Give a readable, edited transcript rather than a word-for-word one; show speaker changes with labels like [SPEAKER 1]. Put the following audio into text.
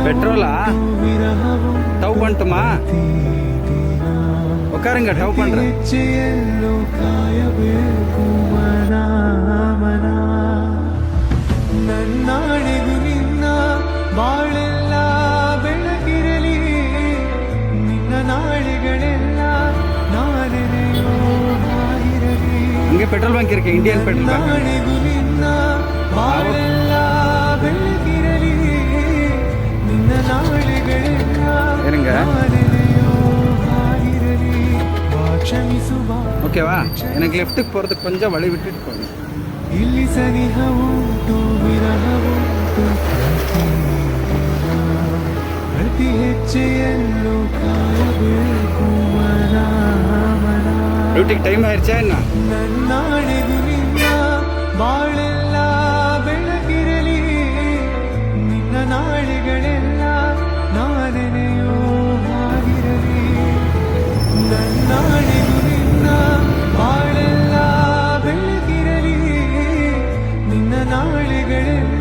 [SPEAKER 1] పెట్రోలా tau పంటుమా ఒక్కరింగ tau పండ్ర
[SPEAKER 2] ನನ್ನಾಣೆಗೂ ನಿನ್ನ ಬಾಳೆಲ್ಲ ಬೆಳಗಿರಲಿ ನಿನ್ನ ನಾಳೆಗಳೆಲ್ಲ ನಾನೆನೆಯೋ ಆಗಿರಲಿ
[SPEAKER 1] ಹಿಂಗೆ ಪೆಟ್ರೋಲ್ ಬಂಕ್ ಇರಕ್ಕೆ ಇಂಡಿಯನ್ ಪೆಟ್ರೋಲ್ ಬಂಕ್
[SPEAKER 2] ನಾಣೆಗೂ ನಿನ್ನ ಬಾಳೆಲ್ಲ ಬೆಳಗಿರಲಿ ನಿನ್ನ ನಾಳೆಗಳೆಲ್ಲ
[SPEAKER 1] இருங்க
[SPEAKER 2] ನಾನೆನೆಯೋ ಆಗಿರಲಿ ಕ್ಷಮಿಸುವ
[SPEAKER 1] ஓகேவா எனக்கு லெஃப்ட்டுக்கு போகிறதுக்கு கொஞ்சம் வழி விட்டுட்டு போகணும்
[SPEAKER 2] ಇಲ್ಲಿ ಸನಿಹ ಉಂಟು ವಿರಹ ಉಂಟು ಪ್ರತಿ ಹೆಜ್ಜೆಯಲ್ಲೂ ಕಾಯಬೇಕು ಮನ ಮನ
[SPEAKER 1] ಡ್ಯೂಟಿಗೆ ಟೈಮ್ ಆಯ್ತಾ ಇನ್ನ
[SPEAKER 2] ನನ್ನಾಣೆಗೂ ನಿನ್ನ ಬಾಳೆಲ್ಲ ಬೆಳಗಿರಲಿ ನಿನ್ನ ನಾಳೆಗಳೆಲ್ಲ ನಾನೆನೆಯೋ ಆಗಿರಲಿ ನನ್ನಾಣೆಗೂ ನಿನ್ನ ಬಾಳೆಲ್ಲ ಬೆಳಗಿರಲಿ ನಿನ್ನ ನಾಳೆಗಳೆಲ್ಲ